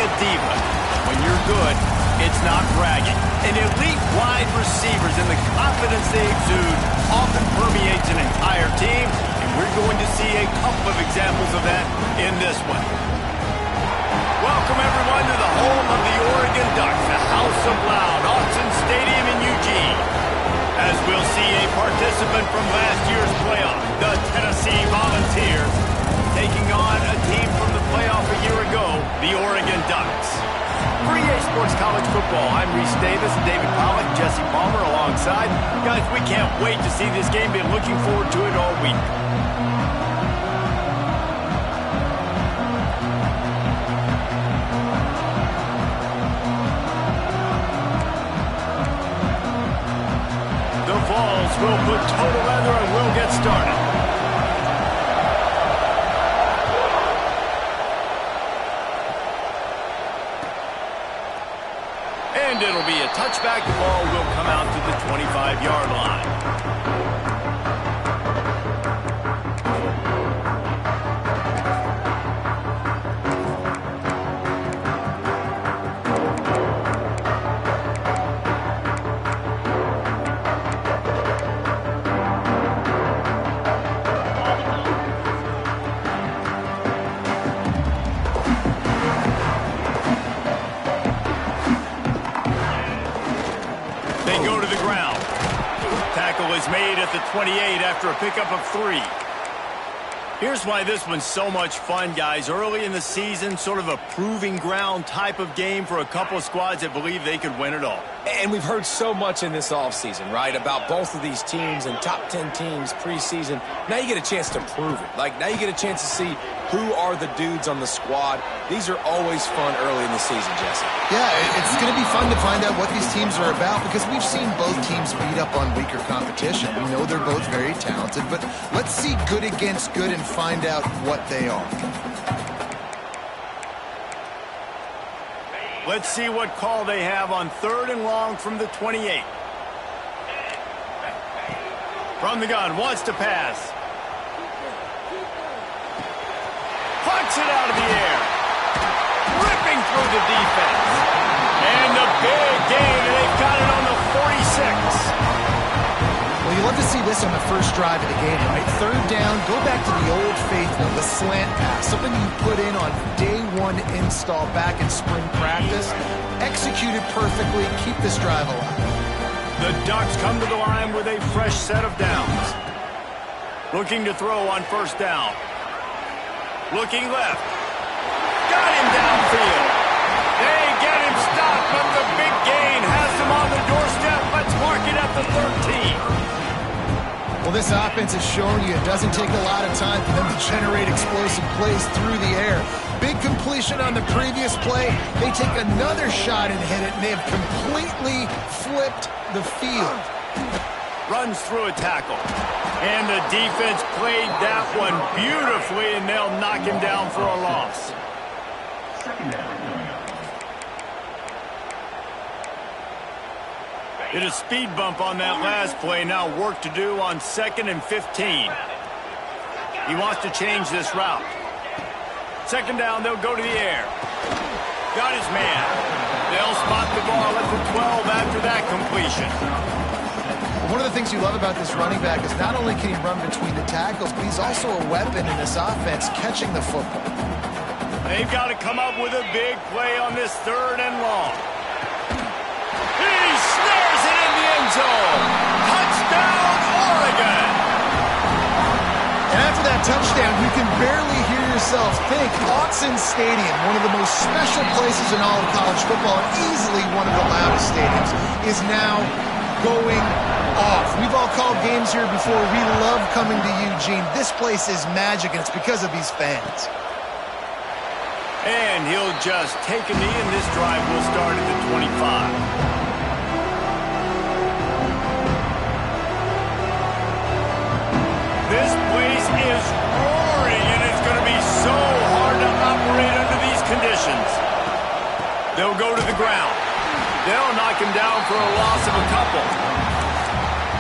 a diva. When you're good, it's not bragging. And elite wide receivers and the confidence they exude often permeates an entire team, and we're going to see a couple of examples of that in this one. Welcome, everyone, to the home of the Oregon Ducks, the House of Loud, Autzen Stadium in Eugene. As we'll see a participant from last year's playoff, the Tennessee Volunteers, taking on a team from the playoff a year ago, the Oregon Ducks. For EA Sports College Football, I'm Reese Davis, David Pollack, Jesse Palmer alongside. Guys, we can't wait to see this game. Been looking forward to it all week. The Vols will put total leather and we'll get started. And it'll be a touchback. The ball will come out to the 25-yard line. Is made at the 28 after a pickup of 3. Here's why this one's so much fun, guys. Early in the season, sort of a proving ground type of game for a couple of squads that believe they could win it all. And we've heard so much in this offseason, right, about both of these teams and top 10 teams preseason. Now you get a chance to prove it. Like, now you get a chance to see who are the dudes on the squad. These are always fun early in the season, Jesse. Yeah, it's going to be fun to find out what these teams are about because we've seen both teams beat up on weaker competition. We know they're both very talented, but let's see good against good and find out what they are. Let's see what call they have on 3rd and long from the 28. From the gun, wants to pass. Punts it out of the air. Ripping through the defense. And a big gain, and they've got it on the 46. Well, you love to see this on the first drive of the game, right? 3rd down, go back to the old faithful, the slant pass, something you put in on day 1 install back in spring practice. Executed perfectly, keep this drive alive. The Ducks come to the line with a fresh set of downs. Looking to throw on 1st down. Looking left. Got him downfield. They get him stopped, but the big gain has him on the doorstep. Let's mark it at the 13. Well, this offense has shown you it doesn't take a lot of time for them to generate explosive plays through the air. Big completion on the previous play. They take another shot and hit it, and they have completely flipped the field. Runs through a tackle. And the defense played that one beautifully, and they'll knock him down for a loss. Did a speed bump on that last play. Now work to do on 2nd and 15. He wants to change this route. 2nd down, they'll go to the air. Got his man. They'll spot the ball at the 12 after that completion. One of the things you love about this running back is not only can he run between the tackles, but he's also a weapon in this offense catching the football. They've got to come up with a big play on this 3rd and long. He snares it in the end zone. Touchdown, Oregon. And after that touchdown, you can barely hear yourself think. Autzen Stadium, one of the most special places in all of college football, and easily one of the loudest stadiums, is now going off. We've all called games here before. We love coming to Eugene. This place is magic, and it's because of these fans. And he'll just take a knee, and this drive will start at the 25. This place is roaring, and it's going to be so hard to operate under these conditions. They'll go to the ground. They'll knock him down for a loss of a couple.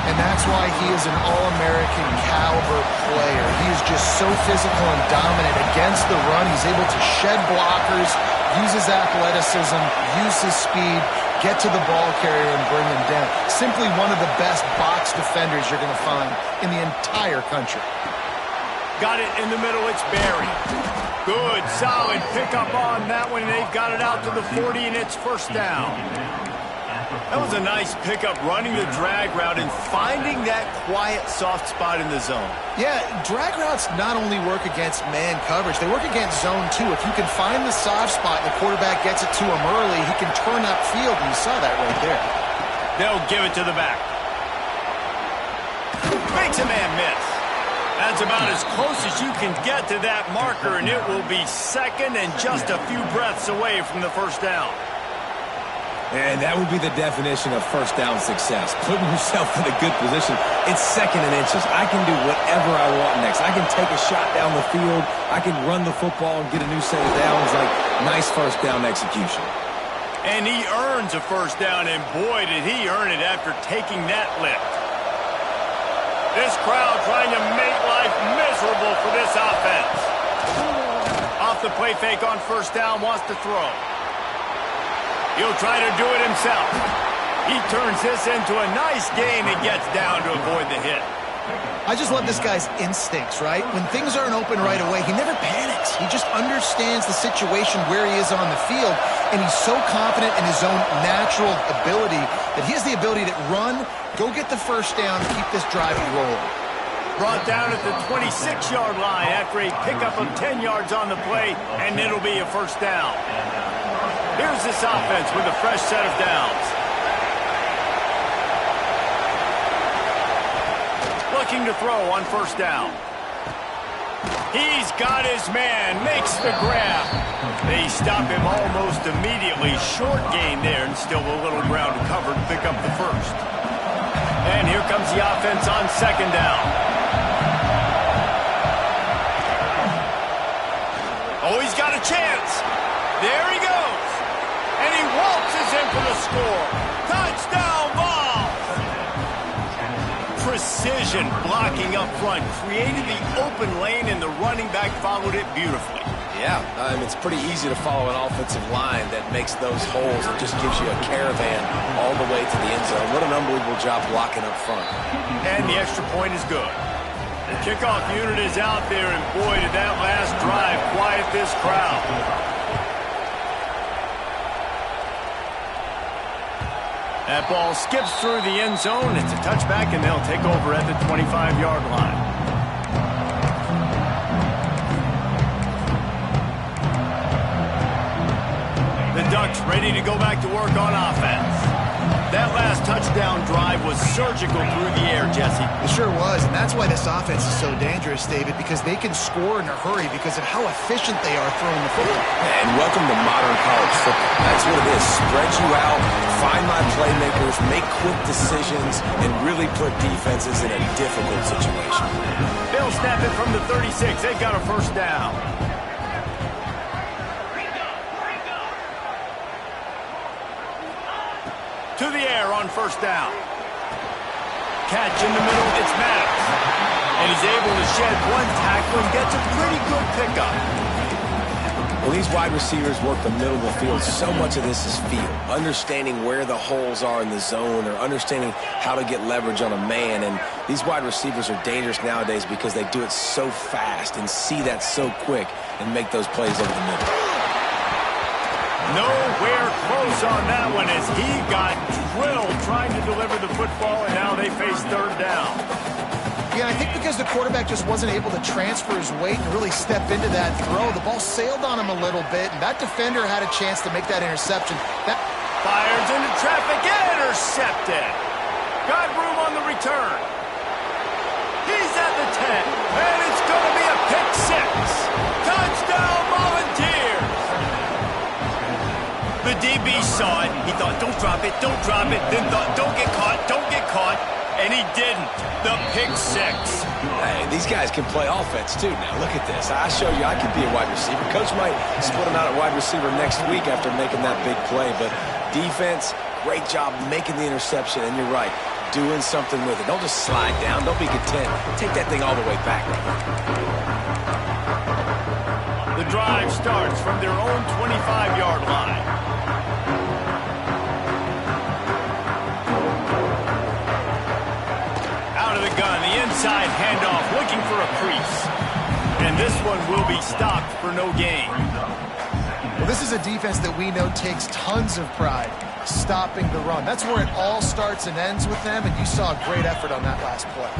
And that's That's why he is an All-American caliber player. He is just so physical and dominant against the run. He's able to shed blockers, use his athleticism, use his speed, get to the ball carrier and bring him down. Simply one of the best box defenders you're going to find in the entire country. Got it in the middle, it's Barry. Good, solid pickup on that one, and they've got it out to the 40, and it's first down. That was a nice pickup, running the drag route and finding that quiet, soft spot in the zone. Yeah, drag routes not only work against man coverage, they work against zone too. If you can find the soft spot and the quarterback gets it to him early, he can turn upfield, and you saw that right there. They'll give it to the back. Makes a man miss. That's about as close as you can get to that marker, and it will be second and just a few breaths away from the first down. And that would be the definition of first down success. Putting yourself in a good position. It's second and inches. I can do whatever I want next. I can take a shot down the field. I can run the football and get a new set of downs. Like, nice first down execution. And he earns a first down, and boy, did he earn it after taking that lift. This crowd trying to make life miserable for this offense. Off the play fake on first down, wants to throw. He'll try to do it himself. He turns this into a nice gain and gets down to avoid the hit. I just love this guy's instincts, right? When things aren't open right away, he never panics. He just understands the situation where he is on the field, and he's so confident in his own natural ability that he has the ability to run, go get the first down, keep this drive rolling. Brought down at the 26-yard line after a pickup of 10 yards on the play, and it'll be a first down. Here's this offense with a fresh set of downs. Looking to throw on first down. He's got his man, makes the grab. They stop him almost immediately. Short gain there, and still a little ground covered to pick up the first. And here comes the offense on second down. Oh, he's got a chance. There he goes. And he waltzes in for the score. Touchdown ball. Precision blocking up front. Created the open lane, and the running back followed it beautifully. Yeah, it's pretty easy to follow an offensive line that makes those holes and just gives you a caravan all the way to the end zone. What an unbelievable job blocking up front. And the extra point is good. The kickoff unit is out there, and boy, did that last drive quiet this crowd. That ball skips through the end zone. It's a touchback, and they'll take over at the 25-yard line. The Ducks ready to go back to work on offense. That last touchdown drive was surgical through the air, Jesse. It sure was, and that's why this offense is so dangerous, David, because they can score in a hurry because of how efficient they are throwing the football. And welcome to modern college football. That's what it is. Spread you out, find my playmakers, make quick decisions, and really put defenses in a difficult situation. They'll snap it from the 36. They've got a first down. To the air on first down. Catch in the middle, it's Maddox. And he's able to shed one tackle and gets a pretty good pickup. Well, these wide receivers work the middle of the field. So much of this is feel. Understanding where the holes are in the zone, or understanding how to get leverage on a man. And these wide receivers are dangerous nowadays because they do it so fast and see that so quick and make those plays over the middle. Nowhere close on that one as he got drilled trying to deliver the football, and now they face third down. Yeah, I think because the quarterback just wasn't able to transfer his weight and really step into that throw, the ball sailed on him a little bit, and that defender had a chance to make that interception. That fires into traffic, intercepted. Got room on the return. He's at the 10, and it's going to be a pick six. Touchdown, Volunteers. The DB saw it. He thought, don't drop it, then thought, don't get caught, and he didn't. The pick six. Hey, these guys can play offense too now. Look at this. I showed you I could be a wide receiver. Coach might split him out at wide receiver next week after making that big play, but defense, great job making the interception, and you're right. doing something with it. Don't just slide down. Don't be content. Take that thing all the way back. The drive starts from their own 25-yard line. Out of the gun, the inside handoff, looking for a crease. And this one will be stopped for no gain. Well, this is a defense that we know takes tons of pride stopping the run. That's where it all starts and ends with them, and you saw a great effort on that last play.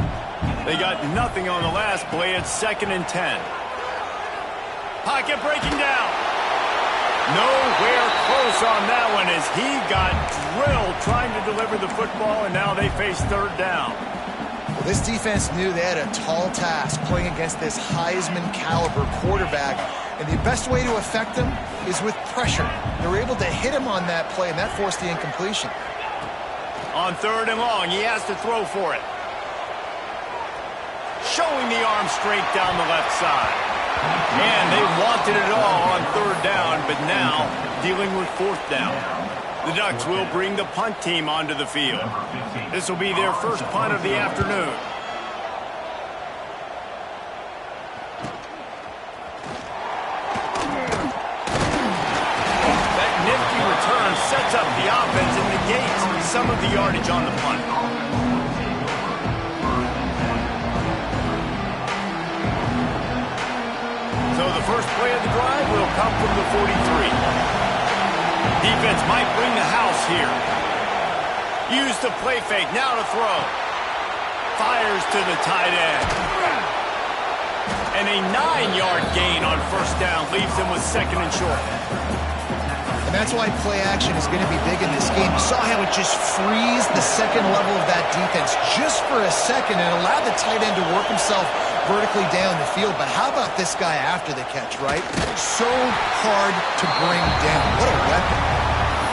They got nothing on the last play. It's 2nd and 10. Pocket breaking down. Nowhere close on that one as he got drilled trying to deliver the football, and now they face 3rd down. Well, this defense knew they had a tall task playing against this Heisman-caliber quarterback, and the best way to affect him is with pressure. They were able to hit him on that play, and that forced the incompletion. On 3rd and long, he has to throw for it. Showing the arm strength down the left side. And they wanted it all on 3rd down, but now dealing with 4th down. The Ducks will bring the punt team onto the field. This will be their first punt of the afternoon. That nifty return sets up the offense and negates some of the yardage on the punt. So the first play of the drive will come from the 43. Defense might bring the house here. Use the play fake, now to throw. Fires to the tight end. And a 9-yard gain on 1st down leaves them with 2nd and short. And that's why play action is going to be big in this game. You saw how it just freezed the second level of that defense just for a second and allowed the tight end to work himself vertically down the field. But how about this guy after the catch, right? So hard to bring down. What a weapon.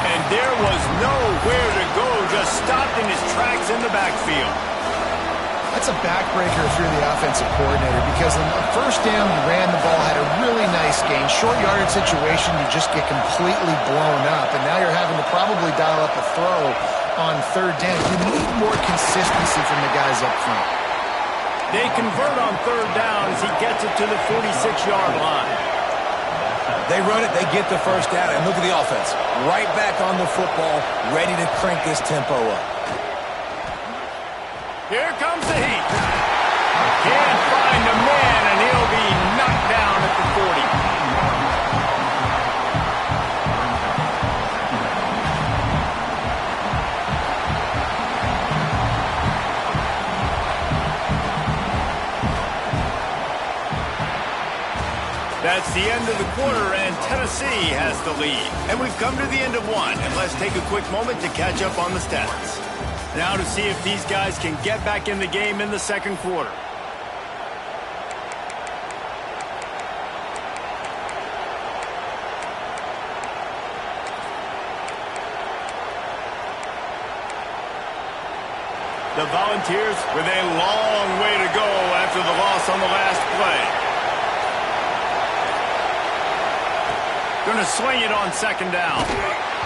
And there was nowhere to go, just stopped in his tracks in the backfield. That's a backbreaker if you're the offensive coordinator, because on the 1st down, you ran the ball, had a really nice gain. Short yardage situation, you just get completely blown up, and now you're having to probably dial up a throw on 3rd down. You need more consistency from the guys up front. They convert on 3rd down as he gets it to the 46-yard line. They run it, they get the 1st down, and look at the offense. Right back on the football, ready to crank this tempo up. Here comes the heat. Can't find a man, and he'll be knocked down at the 40. That's the end of the quarter, and Tennessee has the lead. And we've come to the end of one, and let's take a quick moment to catch up on the stats. Now to see if these guys can get back in the game in the 2nd quarter. The Volunteers with a long way to go after the loss on the last play. Going to swing it on 2nd down.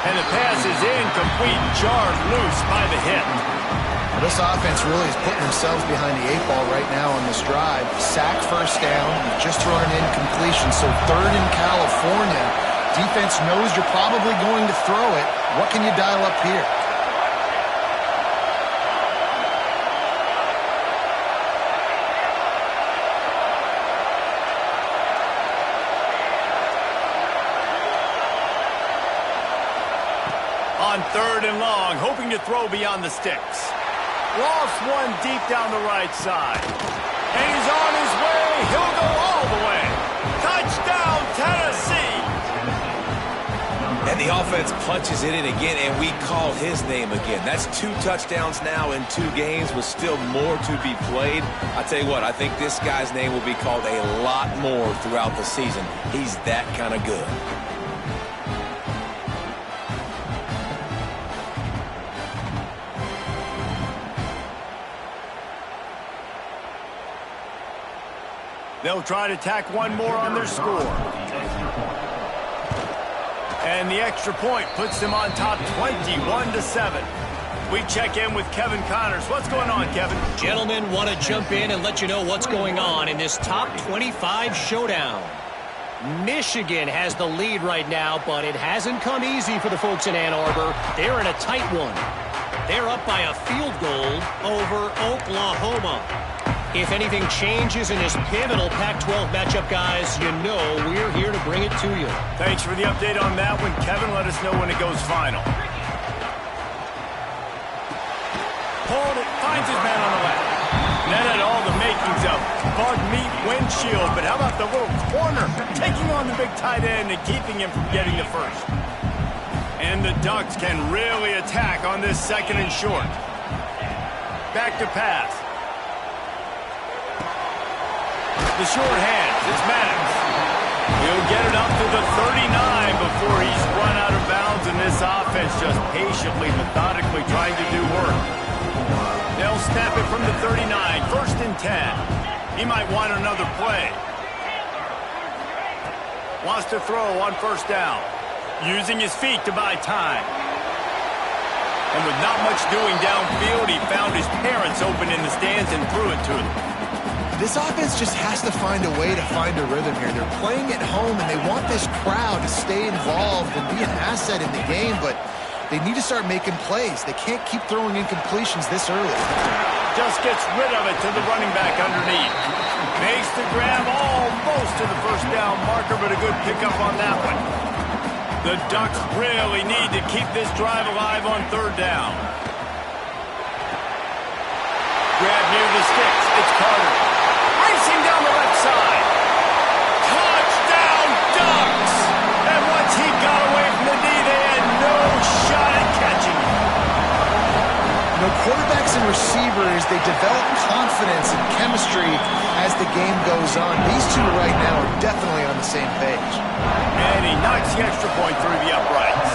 And the pass is incomplete, jarred loose by the hit. Well, this offense really is putting themselves behind the 8 ball right now on this drive. Sack 1st down, just thrown an incompletion, so 3rd in California. Defense knows you're probably going to throw it. What can you dial up here? On 3rd and long, hoping to throw beyond the sticks. Lost one deep down the right side. And he's on his way. He'll go all the way. Touchdown, Tennessee! And the offense punches it in again, and we call his name again. That's 2 touchdowns now in 2 games with still more to be played. I tell you what, I think this guy's name will be called a lot more throughout the season. He's that kind of good. They'll try to tack one more on their score. And the extra point puts them on top 21-7. We check in with Kevin Connors. What's going on, Kevin? Gentlemen, want to jump in and let you know what's going on in this top 25 showdown. Michigan has the lead right now, but it hasn't come easy for the folks in Ann Arbor. They're in a tight one. They're up by a field goal over Oklahoma. If anything changes in this pivotal Pac-12 matchup, guys, you know we're here to bring it to you. Thanks for the update on that one, Kevin. Let us know when it goes final. Hold it, finds his man on the left. That had all the makings of bug meat windshield, but how about the little corner taking on the big tight end and keeping him from getting the first? And the Ducks can really attack on this second and short. Back to pass. The short hands, it's Maddox. He'll get it up to the 39 before he's run out of bounds, and this offense just patiently, methodically trying to do work. They'll snap it from the 39, 1st and 10. He might want another play. Wants to throw on 1st down. Using his feet to buy time. And with not much doing downfield, he found his parents open in the stands and threw it to them. This offense just has to find a way to find a rhythm here. They're playing at home, and they want this crowd to stay involved and be an asset in the game, but they need to start making plays. They can't keep throwing incompletions this early. Just gets rid of it to the running back underneath. Makes the grab almost to the 1st down marker, but a good pickup on that one. The Ducks really need to keep this drive alive on 3rd down. Grab near the sticks. It's Carter. Racing down the left side. Touchdown, Ducks! And once he got away from the knee, they had no shot at catching him. You know, quarterbacks and receivers, they develop confidence and chemistry as the game goes on. These two right now are definitely on the same page. And he knocks the extra point through the uprights.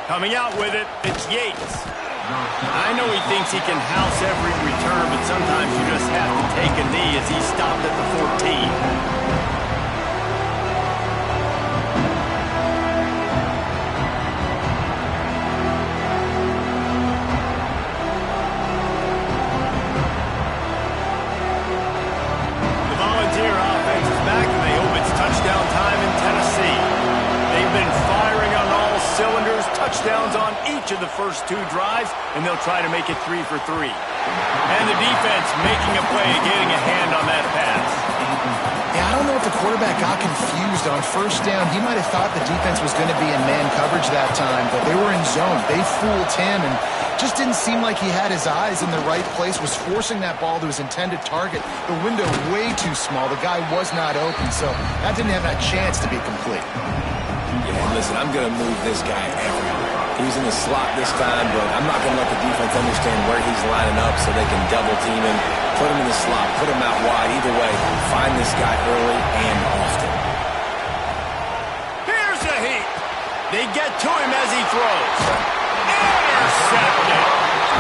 Coming out with it, it's Yates. I know he thinks he can house every return, but sometimes you just have to take a knee as he stopped at the 14. Touchdowns on each of the first 2 drives, and they'll try to make it 3 for 3. And the defense making a play, getting a hand on that pass. Yeah, I don't know if the quarterback got confused on 1st down. He might have thought the defense was going to be in man coverage that time, but they were in zone. They fooled him and just didn't seem like he had his eyes in the right place, was forcing that ball to his intended target. The window way too small. The guy was not open, so that didn't have that chance to be complete. Yeah, listen, I'm going to move this guy everywhere. He's in the slot this time, but I'm not going to let the defense understand where he's lining up so they can double team him, put him in the slot, put him out wide. Either way, find this guy early and often. Here's the heat. They get to him as he throws. Intercepted.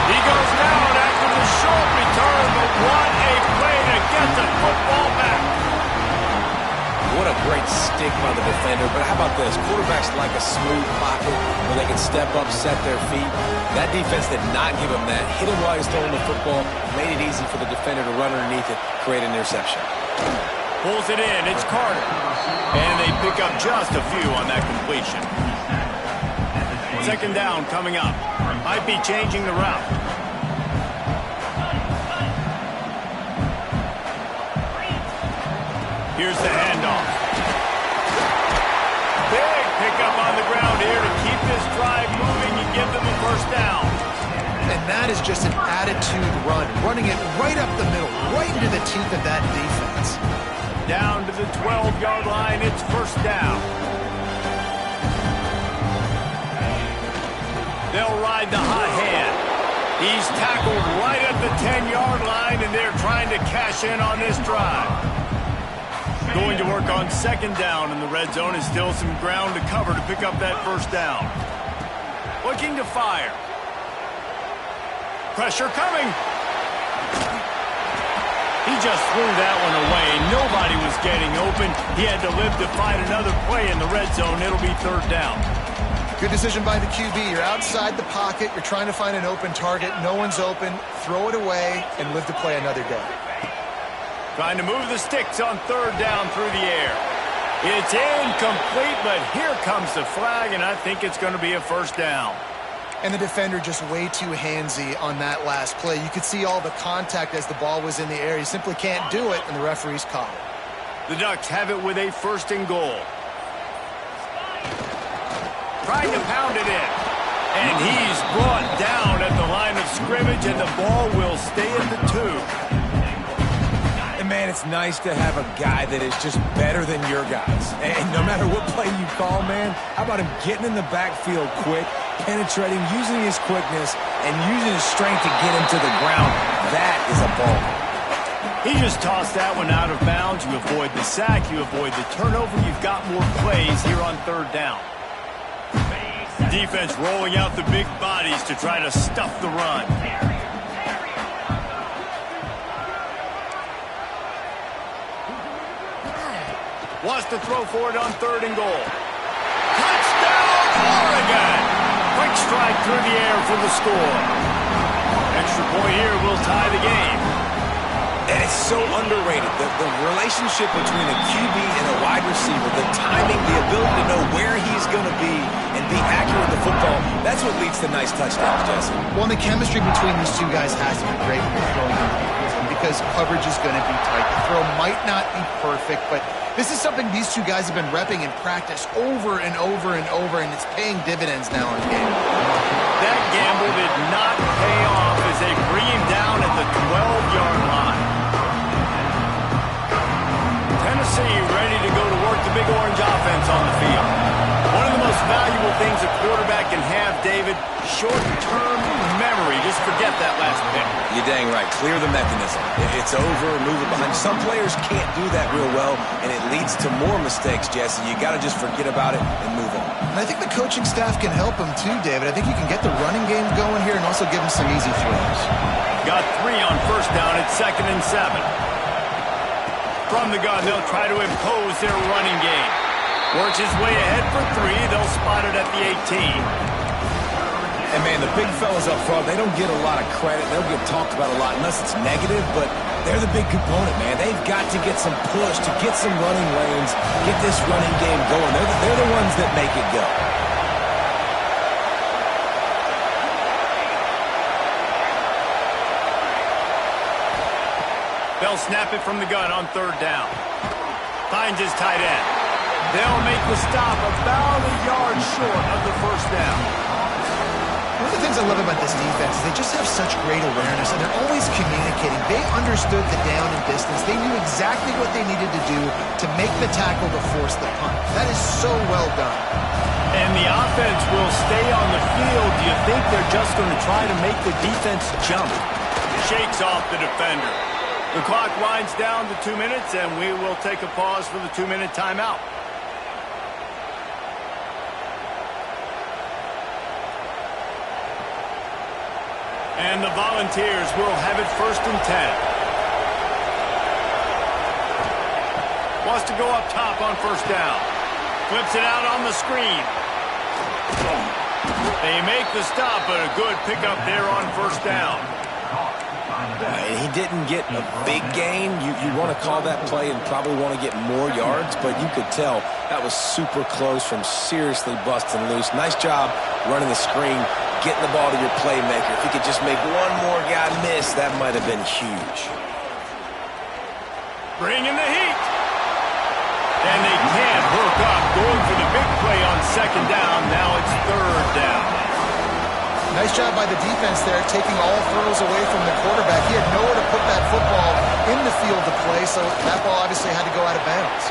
He goes down after the short return, but what a play to get the football back. What a great stick by the defender, but how about this? Quarterbacks like a smooth pocket where they can step up, set their feet. That defense did not give him that. Hit him while he's throwing the football, made it easy for the defender to run underneath it, create an interception. Pulls it in, it's Carter. And they pick up just a few on that completion. 2nd down coming up. Might be changing the route. Here's the handoff. Big pickup on the ground here to keep this drive moving and give them a 1st down. And that is just an attitude run, running it right up the middle, right into the teeth of that defense. Down to the 12-yard line, it's 1st down. They'll ride the hot hand. He's tackled right at the 10-yard line, and they're trying to cash in on this drive. Going to work on 2nd down in the red zone, and still some ground to cover to pick up that 1st down. Looking to fire. Pressure coming. He just threw that one away. Nobody was getting open. He had to live to fight another play in the red zone. It'll be third down. Good decision by the QB. You're outside the pocket. You're trying to find an open target. No one's open. Throw it away and live to play another day. Trying to move the sticks on third down through the air. It's incomplete, but here comes the flag, and I think it's going to be a first down. And the defender just way too handsy on that last play. You could see all the contact as the ball was in the air. He simply can't do it, and the referee's caught it. The Ducks have it with a first and goal. Trying to pound it in. And he's brought down at the line of scrimmage, and the ball will stay at the 2. And, man, it's nice to have a guy that is just better than your guys. And no matter what play you call, man, how about him getting in the backfield quick, penetrating, using his quickness, and using his strength to get him to the ground? That is a ball. He just tossed that one out of bounds. You avoid the sack. You avoid the turnover. You've got more plays here on third down. Defense rolling out the big bodies to try to stuff the run. Wants to throw for it on third and goal. Touchdown, Oregon! Quick strike through the air for the score. Extra point here will tie the game. And it's so underrated. The relationship between a QB and a wide receiver, the timing, the ability to know where he's going to be and be accurate with the football, that's what leads to nice touchdowns, Jesse. Well, and the chemistry between these two guys has to be great when throwing in the defense because coverage is going to be tight. The throw might not be perfect, but this is something these two guys have been repping in practice over and over and over, and it's paying dividends now in the game. That gamble did not pay off as they bring him down at the 12-yard line. Tennessee ready to go to work the Big Orange offense on the field. One of the most valuable things a quarterback can have, David, short-term memory. Just forget that last pick. You're dang right. Clear the mechanism. It's over, move it behind. Some players can't do that real well, and it leads to more mistakes, Jesse. You got to just forget about it and move on. And I think the coaching staff can help him too, David. I think you can get the running game going here and also give him some easy throws. Got 3 on first down at 2nd and 7. From the gun, they'll try to impose their running game. Works his way ahead for 3. They'll spot it at the 18. And, man, the big fellas up front, they don't get a lot of credit. They'll get talked about a lot unless it's negative, but they're the big component, man. They've got to get some push, to get some running lanes, get this running game going. They're the ones that make it go. They'll snap it from the gun on third down. Finds his tight end. They'll make the stop about a yard short of the first down. One of the things I love about this defense is they just have such great awareness, and they're always communicating. They understood the down and distance. They knew exactly what they needed to do to make the tackle to force the punt. That is so well done. And the offense will stay on the field. Do you think they're just going to try to make the defense jump? Shakes off the defender. The clock winds down to 2 minutes, and we will take a pause for the 2-minute timeout. And the Volunteers will have it 1st and 10. Wants to go up top on first down. Flips it out on the screen. They make the stop, but a good pickup there on first down. He didn't get a big gain. You want to call that play and probably want to get more yards, but you could tell that was super close from seriously busting loose. Nice job running the screen, getting the ball to your playmaker. If he could just make one more guy miss, that might have been huge. Bringing the heat. And they can't hook up. Going for the big play on second down. Now it's third down. Nice job by the defense there, taking all throws away from the quarterback. He had nowhere to put that football in the field to play, so that ball obviously had to go out of bounds.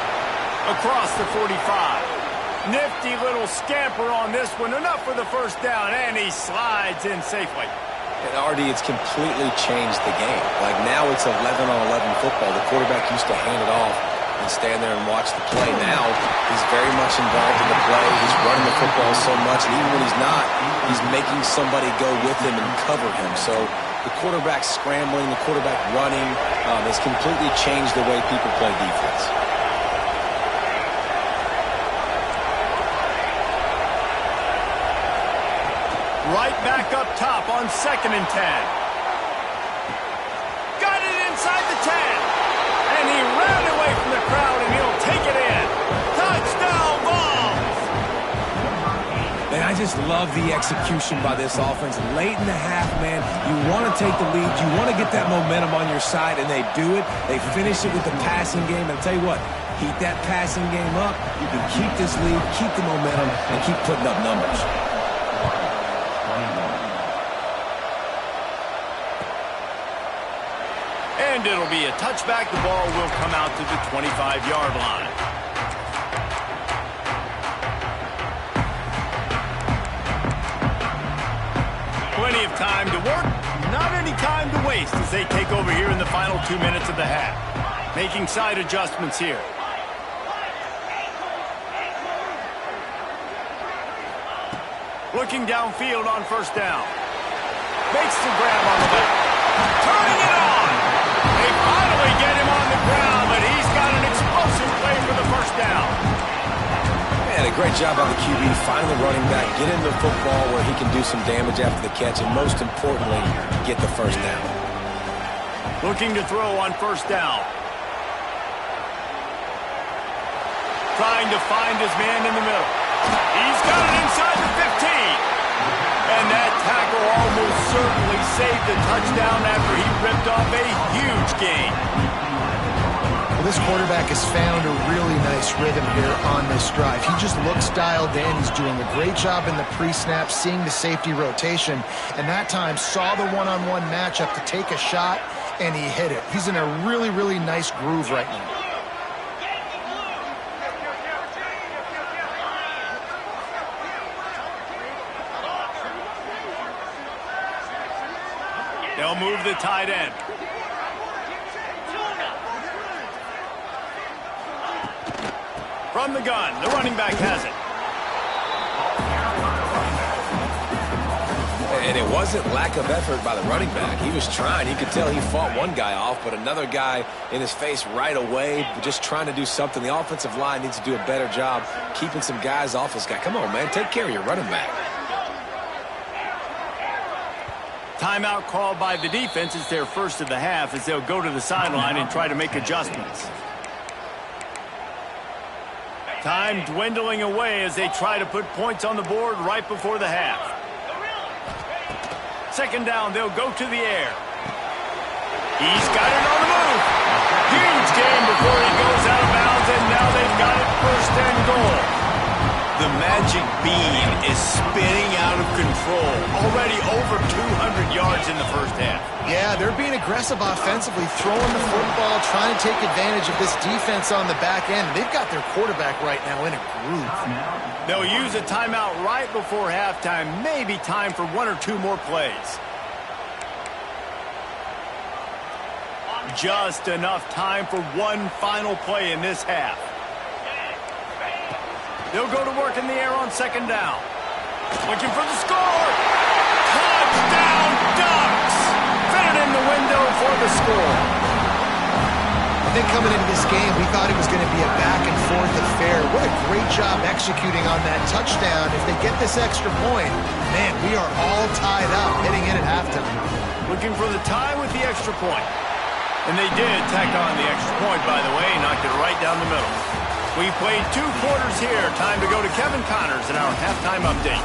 Across the 45. Nifty little scamper on this one. Enough for the first down, and he slides in safely. And, RD, it's completely changed the game. Like, now it's 11-on-11 football. The quarterback used to hand it off and stand there and watch the play. Now he's very much involved in the play. He's running the football so much, and even when he's not, he's making somebody go with him and cover him. So the quarterback scrambling, the quarterback running has completely changed the way people play defense. Right back up top on 2nd and 10. Got it inside the 10. And he ran away from the crowd, and he'll take it in. Touchdown, Vols! Man, I just love the execution by this offense. Late in the half, man, you want to take the lead. You want to get that momentum on your side, and they do it. They finish it with the passing game. And I'll tell you what, keep that passing game up. You can keep this lead, keep the momentum, and keep putting up numbers. And it'll be a touchback. The ball will come out to the 25-yard line. Plenty of time to work, not any time to waste as they take over here in the final 2 minutes of the half. Making side adjustments here. Looking downfield on 1st down. Makes the grab on the left. Turning it on. They finally get him on the ground, but he's got an explosive play for the 1st down. Man, a great job by the QB, finding the running back, get into the football where he can do some damage after the catch, and most importantly, get the 1st down. Looking to throw on 1st down. Trying to find his man in the middle. He's got it inside the 15. And that tackle almost certainly saved the touchdown after he ripped off a huge gain. Well, this quarterback has found a really nice rhythm here on this drive. He just looks dialed in. He's doing a great job in the pre-snap, seeing the safety rotation, and that time saw the one-on-one matchup to take a shot, and he hit it. He's in a really, really nice groove right now. They'll move the tight end. From the gun, the running back has it. And it wasn't lack of effort by the running back. He was trying. He could tell he fought one guy off, but another guy in his face right away, just trying to do something. The offensive line needs to do a better job keeping some guys off this guy. Come on, man. Take care of your running back. Timeout called by the defense. It's their first of the half as they'll go to the sideline and try to make adjustments. Time dwindling away as they try to put points on the board right before the half. 2nd down, they'll go to the air. He's got it on the move. Huge game before he goes out of bounds, and now they've got it 1st and goal. The magic bean is spinning out of control. Already over 200 yards in the 1st half. Yeah, they're being aggressive offensively, throwing the football, trying to take advantage of this defense on the back end. They've got their quarterback right now in a groove. They'll use a timeout right before halftime. Maybe time for 1 or 2 more plays. Just enough time for one final play in this half. They'll go to work in the air on 2nd down. Looking for the score. Touchdown, Ducks! Fit it in the window for the score. I think coming into this game, we thought it was going to be a back-and-forth affair. What a great job executing on that touchdown. If they get this extra point, man, we are all tied up heading in at halftime. Looking for the tie with the extra point. And they did tack on the extra point, by the way, knocked it right down the middle. We played 2 quarters here. Time to go to Kevin Connors in our halftime update.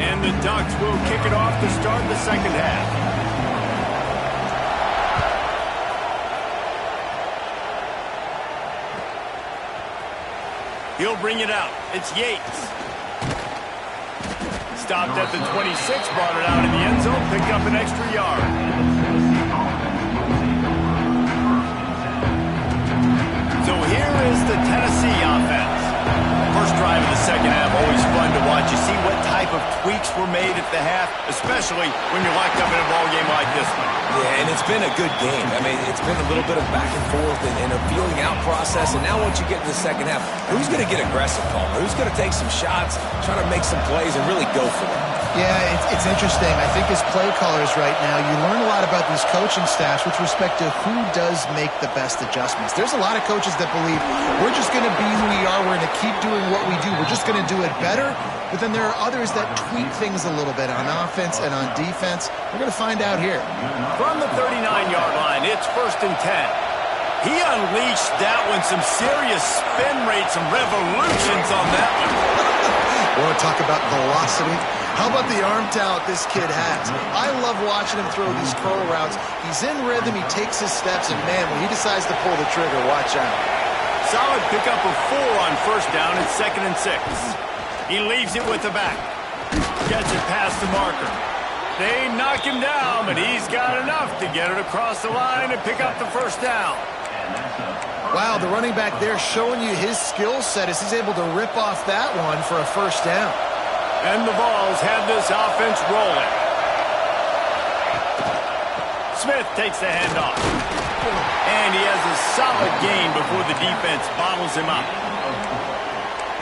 And the Ducks will kick it off to start the 2nd half. He'll bring it out. It's Yates. Stopped at the 26, brought it out in the end zone, picked up an extra yard. So here is the Tennessee offense. First drive of the 2nd half, always fun to watch. You see what type of of tweaks were made at the half, especially when you're locked up in a ball game like this one. Yeah, and it's been a good game. I mean, it's been a little bit of back and forth and a feeling out process. And now once you get in the second half, who's going to get aggressive, Paul? Who's going to take some shots, try to make some plays, and really go for it? Yeah, it's interesting. I think as play callers right now, you learn a lot about these coaching staffs with respect to who does make the best adjustments. There's a lot of coaches that believe we're just going to be who we are. We're going to keep doing what we do. We're just going to do it better. But then there are others that tweak things a little bit on offense and on defense. We're going to find out here. From the 39-yard line, it's 1st and 10. He unleashed that one. Some serious spin rates, some revolutions on that one. Want to talk about velocity? How about the arm talent this kid has? I love watching him throw these curl routes. He's in rhythm, he takes his steps, and man, when he decides to pull the trigger, watch out. Solid pickup of 4 on 1st down and 2nd and 6. He leaves it with the back. Gets it past the marker. They knock him down, but he's got enough to get it across the line and pick up the 1st down. Wow, the running back there showing you his skill set as he's able to rip off that one for a 1st down. And the Vols have this offense rolling. Smith takes the handoff. And he has a solid gain before the defense bottles him up.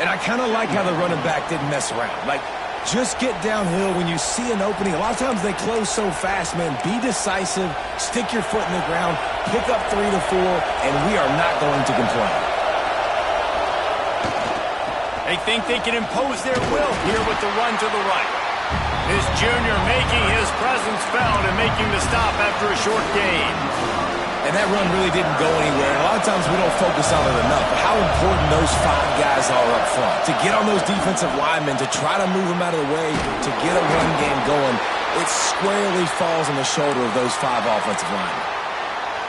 And I kind of like how the running back didn't mess around. Like, just get downhill when you see an opening. A lot of times they close so fast, man. Be decisive, stick your foot in the ground, pick up 3 to 4, and we are not going to complain. They think they can impose their will here with the run to the right. This junior making his presence felt and making the stop after a short gain. And that run really didn't go anywhere. And a lot of times we don't focus on it enough. But how important those 5 guys are up front. To get on those defensive linemen, to try to move them out of the way, to get a run game going, it squarely falls on the shoulder of those 5 offensive linemen.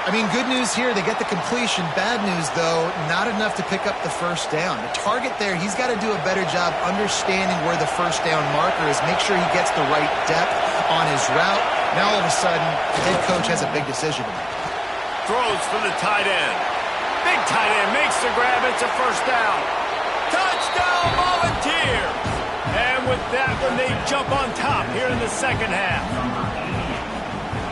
I mean, good news here, they get the completion. Bad news, though, not enough to pick up the 1st down. The target there, he's got to do a better job understanding where the 1st down marker is, make sure he gets the right depth on his route. Now, all of a sudden, the head coach has a big decision to make. Throws for the tight end. Big tight end makes the grab. It's a 1st down. Touchdown, Volunteers! And with that one, they jump on top here in the second half.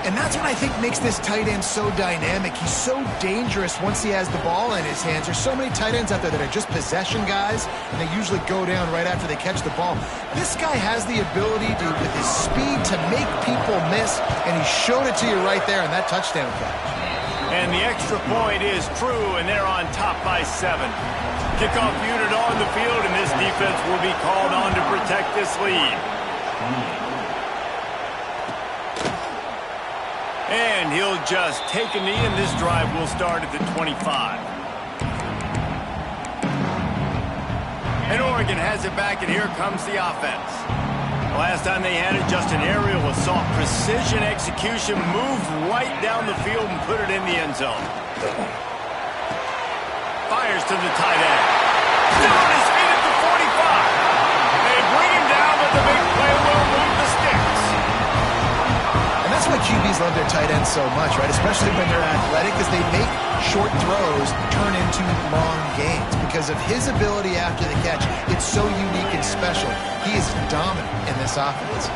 And that's what I think makes this tight end so dynamic. He's so dangerous once he has the ball in his hands. There's so many tight ends out there that are just possession guys, and they usually go down right after they catch the ball. This guy has the ability to, with his speed, to make people miss, and he showed it to you right there in that touchdown catch. And the extra point is true, and they're on top by 7. Kickoff unit on the field, and this defense will be called on to protect this lead. And he'll just take a knee, and this drive will start at the 25. And Oregon has it back, and here comes the offense. Last time they had it, just an aerial assault. Precision execution, moved right down the field and put it in the end zone. Fires to the tight end. Still on his feet at the 45. They bring him down, but the big play will move the sticks. And that's why QBs love their tight ends so much, right? Especially when they're athletic, because they make short throws turn into long gains. Because of his ability after the catch, it's so unique and special. He is dominant in this offense.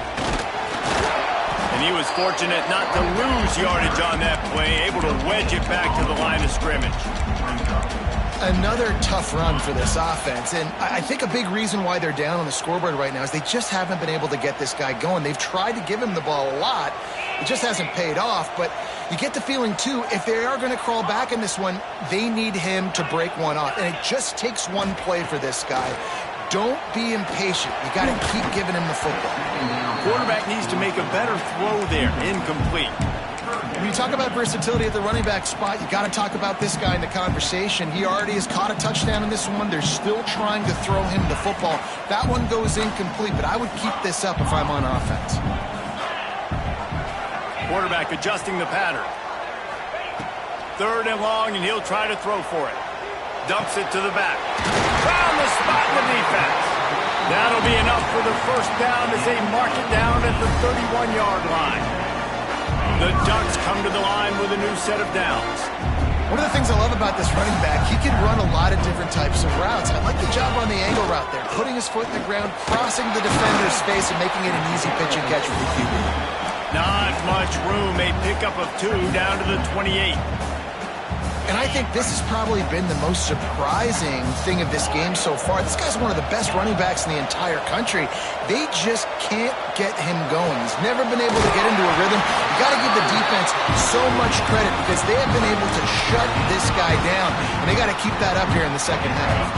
And he was fortunate not to lose yardage on that play, able to wedge it back to the line of scrimmage. Another tough run for this offense, and I think a big reason why they're down on the scoreboard right now is they just haven't been able to get this guy going. They've tried to give him the ball a lot. It just hasn't paid off, but you get the feeling, too, if they are going to crawl back in this one, they need him to break one off, and it just takes one play for this guy. Don't be impatient. You got to keep giving him the football. Quarterback needs to make a better throw there. Incomplete. When you talk about versatility at the running back spot, you got to talk about this guy in the conversation. He already has caught a touchdown in this one. They're still trying to throw him the football. That one goes incomplete, but I would keep this up if I'm on offense. Quarterback adjusting the pattern. 3rd and long, and he'll try to throw for it. Dumps it to the back. Found the spot in the defense. That'll be enough for the 1st down as they mark it down at the 31-yard line. The Ducks come to the line with a new set of downs. One of the things I love about this running back, he can run a lot of different types of routes. I like the job on the angle route there, putting his foot in the ground, crossing the defender's space, and making it an easy pitch and catch for the QB. Not much room. A pickup of 2 down to the 28. And I think this has probably been the most surprising thing of this game so far. This guy's one of the best running backs in the entire country. They just can't get him going. He's never been able to get into a rhythm. You got to give the defense so much credit because they have been able to shut this guy down. And they got to keep that up here in the second half.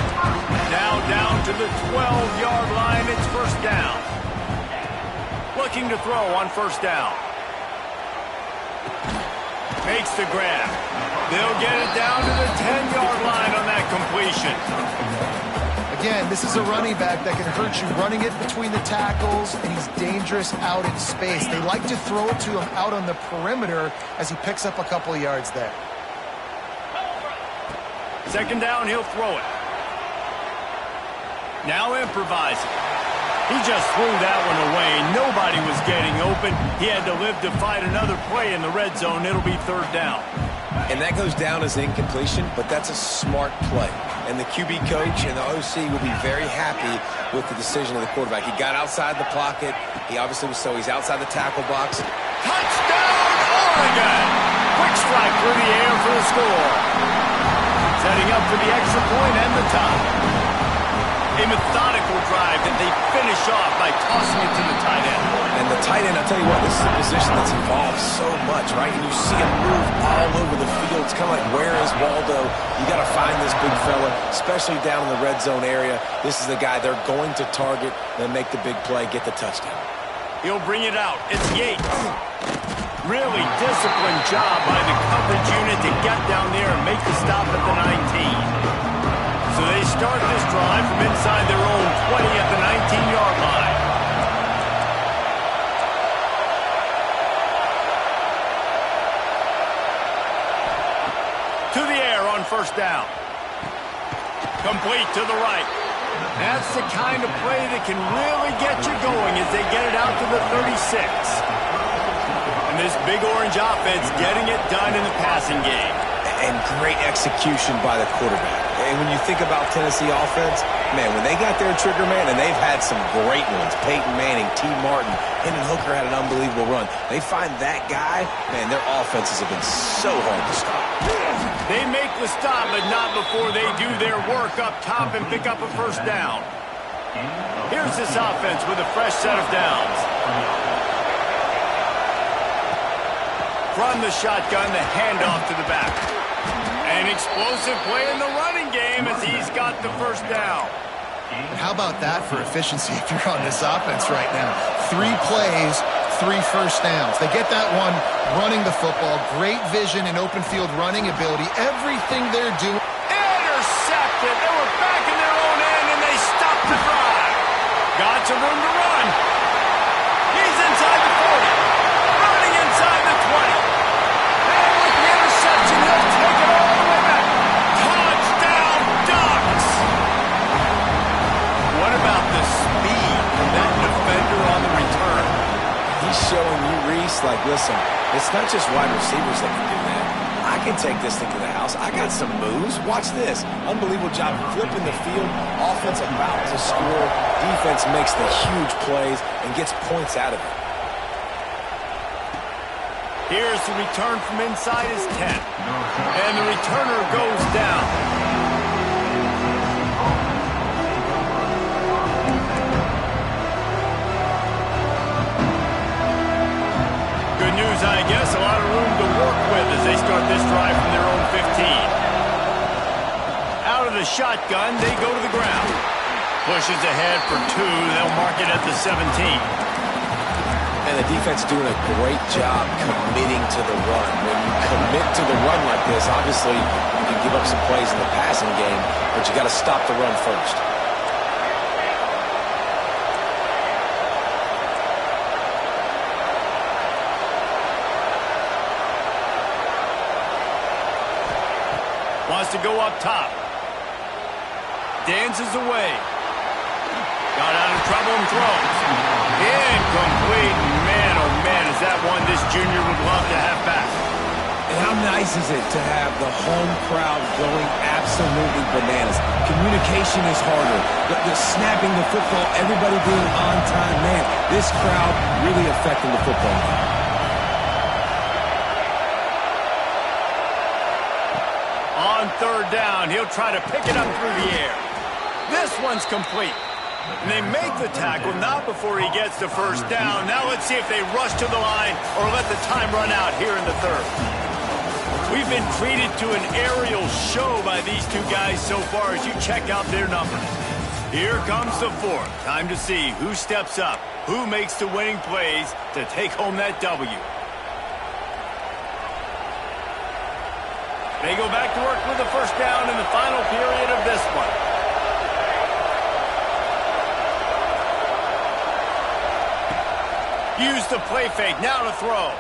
Now down to the 12-yard line. It's first down. Looking to throw on first down. Makes the grab. They'll get it down to the 10-yard line on that completion. Again, this is a running back that can hurt you running it between the tackles, and he's dangerous out in space. They like to throw it to him out on the perimeter as he picks up a couple of yards there. Second down, he'll throw it. Now improvising. He just threw that one away. Nobody was getting open. He had to live to fight another play in the red zone. It'll be third down. And that goes down as incompletion, but that's a smart play. And the QB coach and the OC will be very happy with the decision of the quarterback. He got outside the pocket. He obviously was he's outside the tackle box. Touchdown, Oregon! Quick strike through the air for the score. Setting up for the extra point and the tie. A methodical drive that they finish off by tossing it to the tight end. And the tight end, I'll tell you what, this is a position that's involved so much, right? And you see him move all over the field. It's kind of like, where is Waldo? You got to find this big fella, especially down in the red zone area. This is the guy they're going to target, then make the big play, get the touchdown. He'll bring it out. It's Yates. Really disciplined job by the coverage unit to get down there and make the stop at the 19. So they start this drive from inside their own 20 at the 19-yard line. To the air on first down. Complete to the right. That's the kind of play that can really get you going as they get it out to the 36. And this big orange offense getting it done in the passing game. And great execution by the quarterback. And when you think about Tennessee offense, man, when they got their trigger man, and they've had some great ones, Peyton Manning, T. Martin, Hendon Hooker had an unbelievable run. They find that guy, man, their offenses have been so hard to stop. They make the stop, but not before they do their work up top and pick up a first down. Here's this offense with a fresh set of downs. From the shotgun, the handoff to the back. An explosive play in the running game as he's got the first down. How about that for efficiency if you're on this offense right now? 3 plays, 3 first downs. They get that one running the football. Great vision and open field running ability. Everything they're doing. Intercepted. They were back in their own end, and they stopped the drive. Got some room to run. He's inside the 40. Running inside the 20. And with the interception, he'll take it all the way back. Touchdown, Ducks. What about the speed from that defender on the return? He's showing you, Reese, like, listen, it's not just wide receivers that can do that. I can take this thing to the house. I got some moves. Watch this. Unbelievable job flipping the field. Offense about to score. Defense makes the huge plays and gets points out of it. Here's the return from inside his 10. And the returner goes down. Good news, I guess. A lot of room to work with as they start this drive from their own 15. Out of the shotgun, they go to the ground. Pushes ahead for 2. They'll mark it at the 17. And the defense doing a great job committing to the run. When you commit to the run like this, obviously you can give up some plays in the passing game, but you got to stop the run first. Wants to go up top. Dances away. Got out of trouble and throws. Incomplete. Man, oh man, is that one this junior would love to have back. And How nice is it to have the home crowd going absolutely bananas? Communication is harder. The snapping the football, everybody being on time. Man, this crowd really affecting the football game. On third down, he'll try to pick it up through the air. This one's complete. And they make the tackle, not before he gets the first down. Now let's see if they rush to the line or let the time run out here in the third. We've been treated to an aerial show by these two guys so far as you check out their numbers. Here comes the fourth. Time to see who steps up, who makes the winning plays to take home that W. They go back to work with the first down in the final period of this one. Use the play fake, now to throw.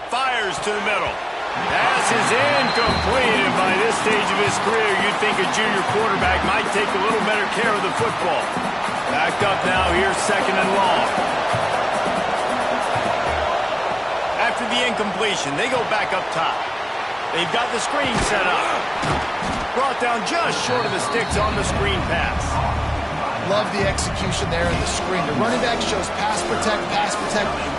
Fires to the middle. Pass is incomplete, and by this stage of his career, you'd think a junior quarterback might take a little better care of the football. Backed up now, here's second and long. After the incompletion, they go back up top. They've got the screen set up. Brought down just short of the sticks on the screen pass. Love the execution there in the screen. The running back shows pass protect,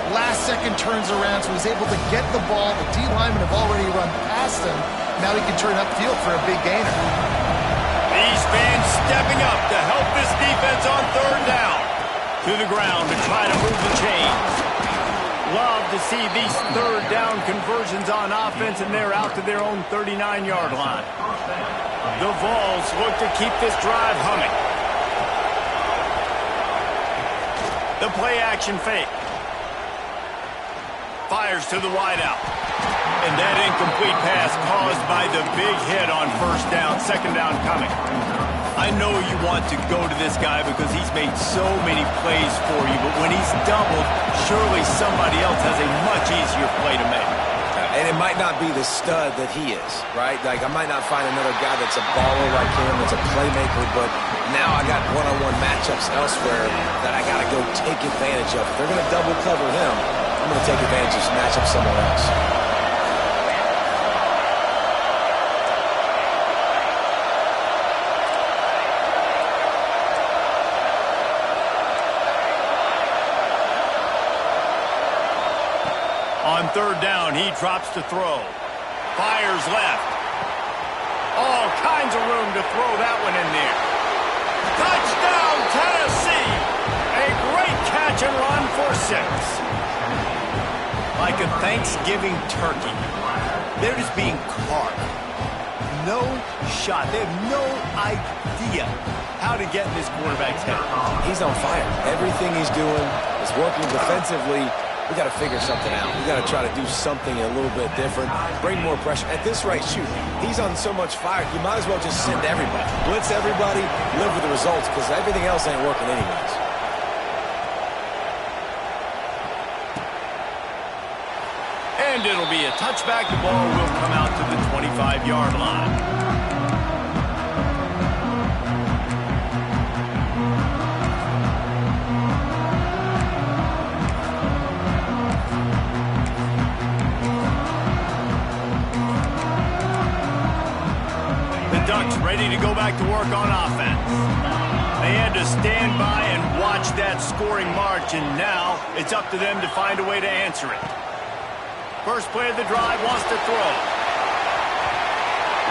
last second turns around, so he's able to get the ball. The D linemen have already run past him. Now he can turn upfield for a big gainer. These fans stepping up to help this defense on third down. To the ground to try to move the chains. Love to see these third down conversions on offense, and they're out to their own 39-yard line. The Vols look to keep this drive humming. The play-action fake. Fires to the wideout. And that incomplete pass caused by the big hit on first down, second down coming. I know you want to go to this guy because he's made so many plays for you, but when he's doubled, surely somebody else has a much easier play to make. And it might not be the stud that he is, right? Like, I might not find another guy that's a baller like him, that's a playmaker, but now I got one-on-one matchups elsewhere that I got to go take advantage of. If they're going to double cover him, I'm going to take advantage of some matchups somewhere else. On third down, he drops to throw. Fires left. All kinds of room to throw that one in there. Touchdown, Tennessee! A great catch and run for 6. Like a Thanksgiving turkey, they're just being carved. No shot. They have no idea how to get in this quarterback's head. He's on fire. Everything he's doing is working defensively. We got to figure something out. We got to try to do something a little bit different, bring more pressure. At this rate, shoot, he's on so much fire, you might as well just send everybody. Blitz everybody, live with the results, because everything else ain't working anyways. And it'll be a touchback. The ball will come out to the 25-yard line. Ducks ready to go back to work on offense. They had to stand by and watch that scoring march, and now it's up to them to find a way to answer it. First play of the drive wants to throw.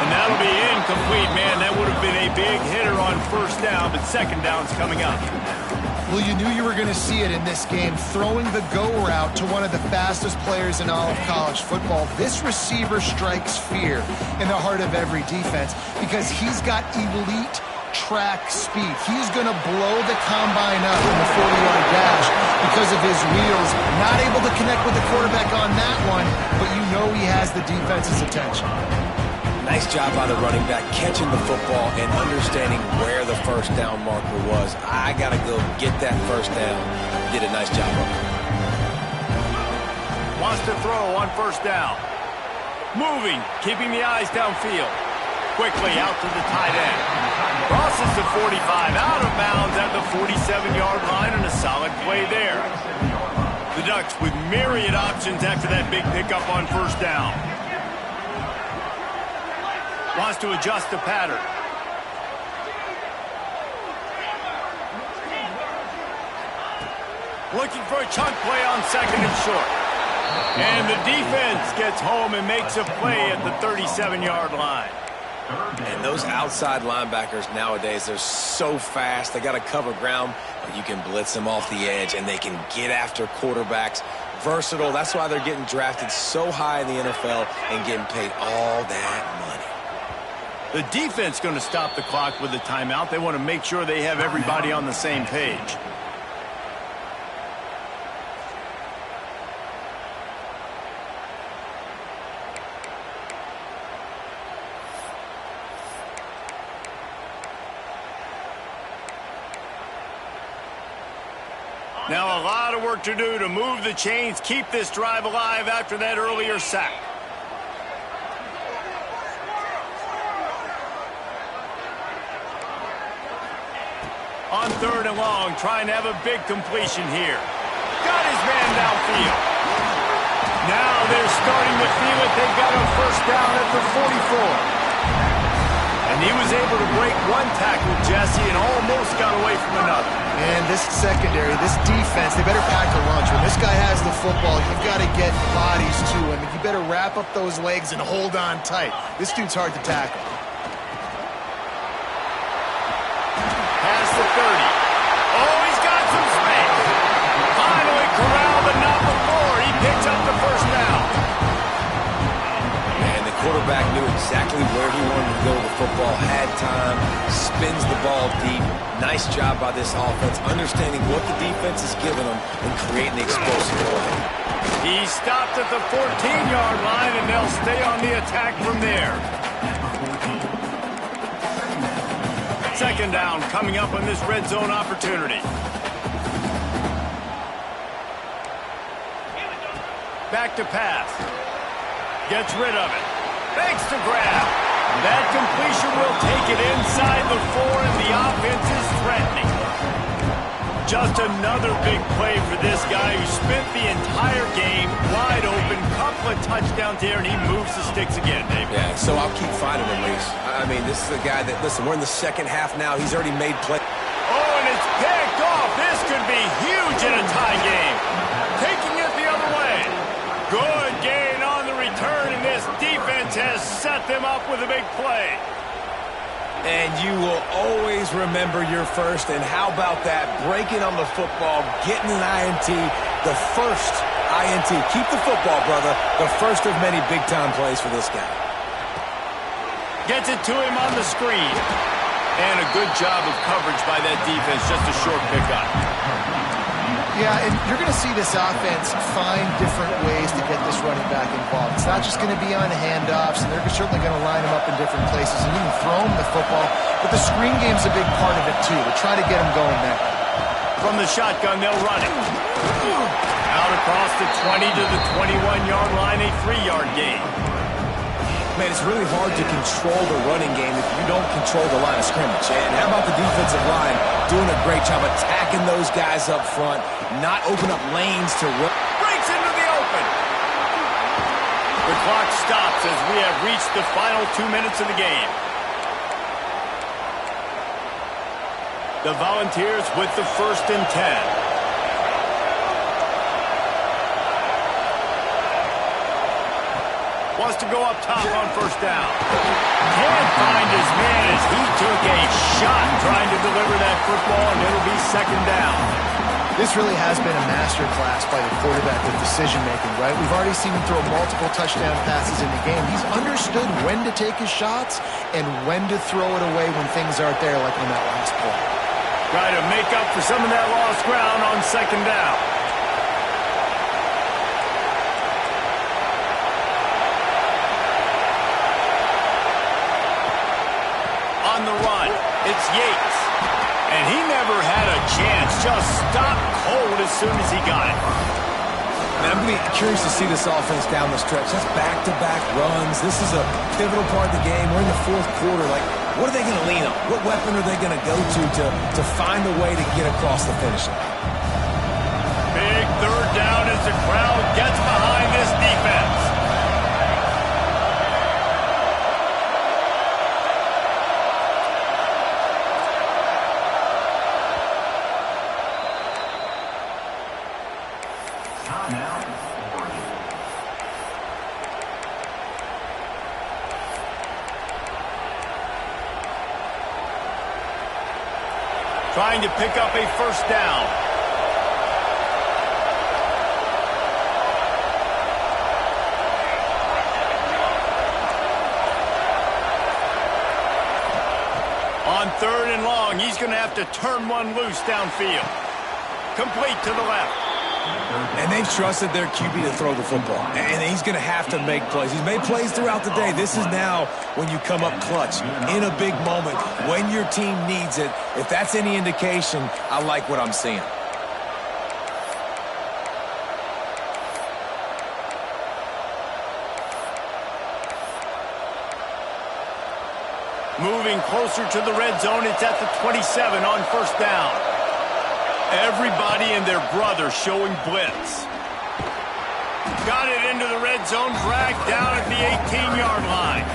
And that'll be incomplete, man. That would have been a big hitter on first down, but second down's coming up. Well, you knew you were going to see it in this game, throwing the go route to one of the fastest players in all of college football. This receiver strikes fear in the heart of every defense because he's got elite track speed. He's going to blow the combine up in the 40-yard dash because of his wheels. Not able to connect with the quarterback on that one, but you know he has the defense's attention. Nice job by the running back, catching the football and understanding where the first down marker was. I got to go get that first down. Did a nice job of it. Wants to throw on first down. Moving, keeping the eyes downfield. Quickly out to the tight end. Crosses the 45, out of bounds at the 47-yard line, and a solid play there. The Ducks with myriad options after that big pickup on first down. Wants to adjust the pattern. Looking for a chunk play on second and short. And the defense gets home and makes a play at the 37-yard line. And those outside linebackers nowadays, they're so fast. They got to cover ground, but you can blitz them off the edge, and they can get after quarterbacks. Versatile. That's why they're getting drafted so high in the NFL and getting paid all that The money. defense going to stop the clock with a timeout. They want to make sure they have everybody on the same page. Now a lot of work to do to move the chains, keep this drive alive after that earlier sack. On third and long, trying to have a big completion here. Got his man downfield. Now they're starting to feel it. They've got a first down at the 44. And he was able to break one tackle, Jesse, and almost got away from another. And this secondary, this defense, they better pack a lunch. When this guy has the football, you've got to get bodies to him. You better wrap up those legs and hold on tight. This dude's hard to tackle. Past the 30. Oh, he's got some space. Finally corralled, but not before. He picks up the first down. And the quarterback knew exactly where he wanted to go with the football, had time, spins the ball deep. Nice job by this offense, understanding what the defense is giving them and creating the explosive play. He stopped at the 14-yard line, and they'll stay on the attack from there. Second down coming up on this red zone opportunity. Back to pass. Gets rid of it. Fakes to grab. That completion will take it inside the 4, and the offense is threatening. Just another big play for this guy who spent the entire game wide open. Couple of touchdowns here, and he moves the sticks again, David. Yeah, so I'll keep finding him, Reese. I mean, this is a guy that, listen, we're in the second half now. He's already made play. Oh, and it's picked off. This could be huge in a tie game. Taking it the other way. Good gain on the return, and this defense has set them up with a big play. And you will always remember your first, and how about that? Breaking on the football, getting an INT, the first INT. Keep the football, brother. The first of many big-time plays for this guy. Gets it to him on the screen. And a good job of coverage by that defense, just a short pickup. Yeah, and you're going to see this offense find different ways to get this running back involved. It's not just going to be on handoffs, and they're certainly going to line him up in different places and even throw him the football. But the screen game's a big part of it, too. They're trying to get him going there. From the shotgun, they'll run it. Out across the 20 to the 21-yard line, a 3-yard gain. Man, it's really hard to control the running game if you don't control the line of scrimmage. And how about the defensive line doing a great job attacking those guys up front, not open up lanes to run. Breaks into the open. The clock stops as we have reached the final 2 minutes of the game. The Volunteers with the 1st and 10. Wants to go up top on first down. Can't find his man as he took a shot trying to deliver that football, and it'll be second down. This really has been a masterclass by the quarterback with decision-making, right? We've already seen him throw multiple touchdown passes in the game. He's understood when to take his shots and when to throw it away when things aren't there, like on that last play. Try to make up for some of that lost ground on second down. On the run, it's Yates. And he never had a chance, just stopped cold as soon as he got it. Man, I'm going to be curious to see this offense down the stretch. That's back-to-back runs. This is a pivotal part of the game. We're in the fourth quarter. Like, what are they going to lean on? What weapon are they going to go to find a way to get across the finish line? Big third down as the crowd gets behind this defense. Trying to pick up a first down. On third and long, he's going to have to turn one loose downfield. Complete to the left. And they've trusted their QB to throw the football. And he's going to have to make plays. He's made plays throughout the day. This is now when you come up clutch in a big moment when your team needs it. If that's any indication, I like what I'm seeing. Moving closer to the red zone, it's at the 27 on first down. Everybody and their brother showing blitz. Got it into the red zone, dragged down at the 18-yard line.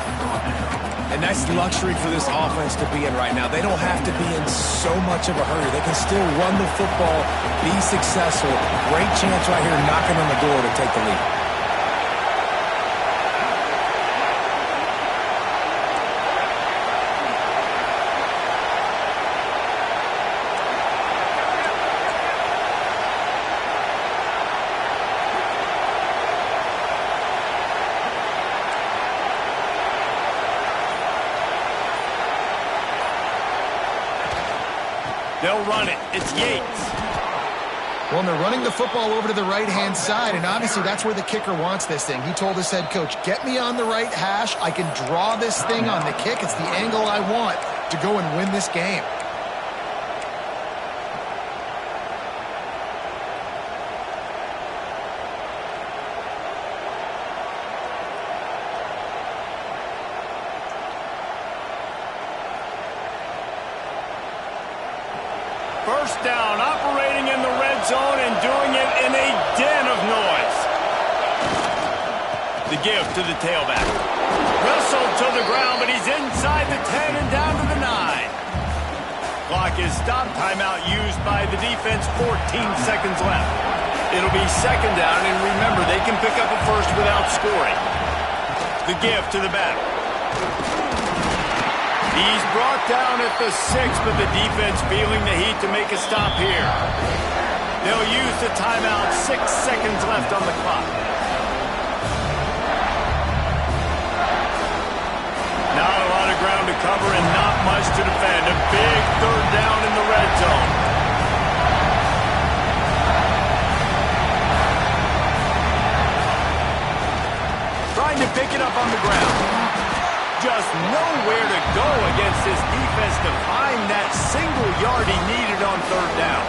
And that's luxury for this offense to be in right now. They don't have to be in so much of a hurry. They can still run the football, be successful. Great chance right here knocking on the door to take the lead. They'll run it. It's Yates. Well, and they're running the football over to the right-hand side, and obviously that's where the kicker wants this thing. He told his head coach, get me on the right hash. I can draw this thing on the kick. It's the angle I want to go and win this game. First down, operating in the red zone and doing it in a den of noise. The give to the tailback. Wrestled to the ground, but he's inside the 10 and down to the 9. Clock is stopped. Timeout used by the defense. 14 seconds left. It'll be second down, and remember, they can pick up a first without scoring. The give to the back. He's brought down at the 6, but the defense feeling the heat to make a stop here. They'll use the timeout. 6 seconds left on the clock. Not a lot of ground to cover and not much to defend. A big third down in the red zone. Trying to pick it up on the ground. Just nowhere to go against this defense to find that single yard he needed on third down.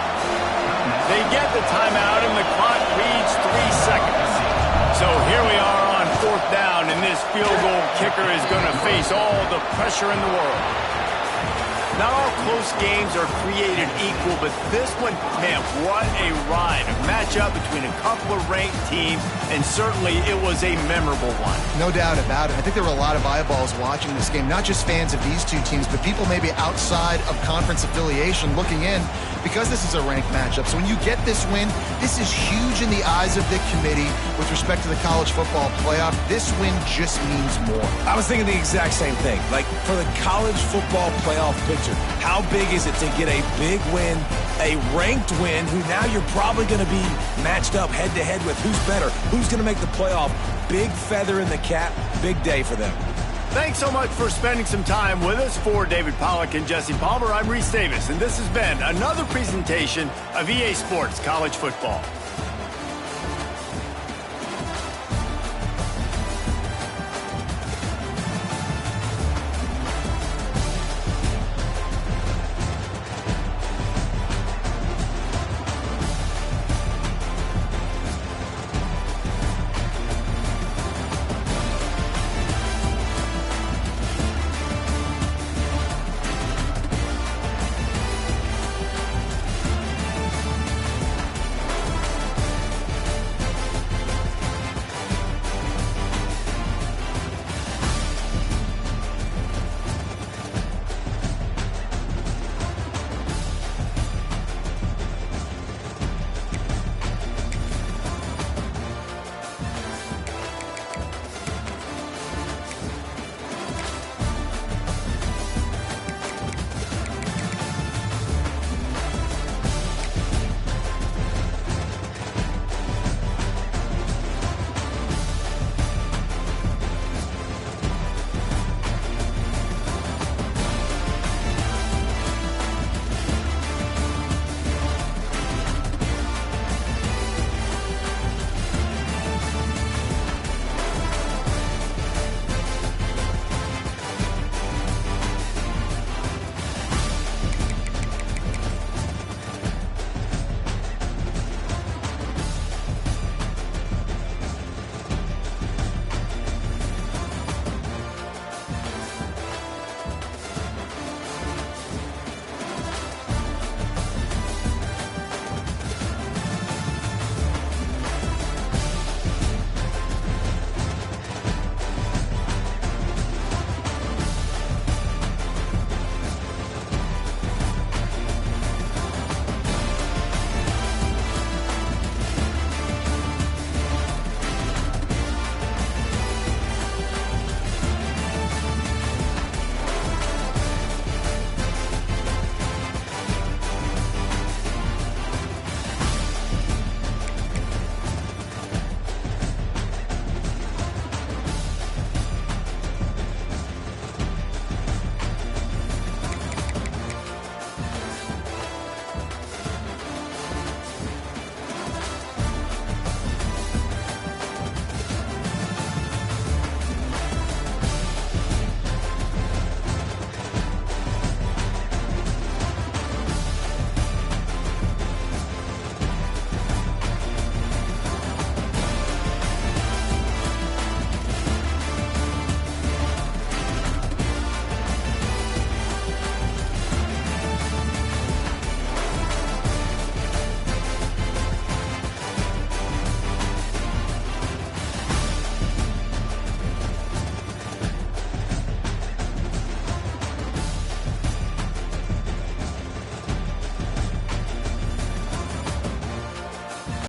They get the timeout, and the clock reads 3 seconds. So here we are on fourth down, and this field goal kicker is going to face all the pressure in the world. Not all close games are created equal, but this one, man, what a ride. A matchup between a couple of ranked teams, and certainly it was a memorable one. No doubt about it. I think there were a lot of eyeballs watching this game, not just fans of these two teams, but people maybe outside of conference affiliation looking in because this is a ranked matchup. So when you get this win, this is huge in the eyes of the committee with respect to the college football playoff. This win just means more. I was thinking the exact same thing. Like, for the college football playoff picture, how big is it to get a big win, a ranked win, who now you're probably going to be matched up head-to-head with who's better, who's going to make the playoff. Big feather in the cap, big day for them. Thanks so much for spending some time with us. For David Pollack and Jesse Palmer, I'm Reese Davis, and this has been another presentation of EA Sports College Football.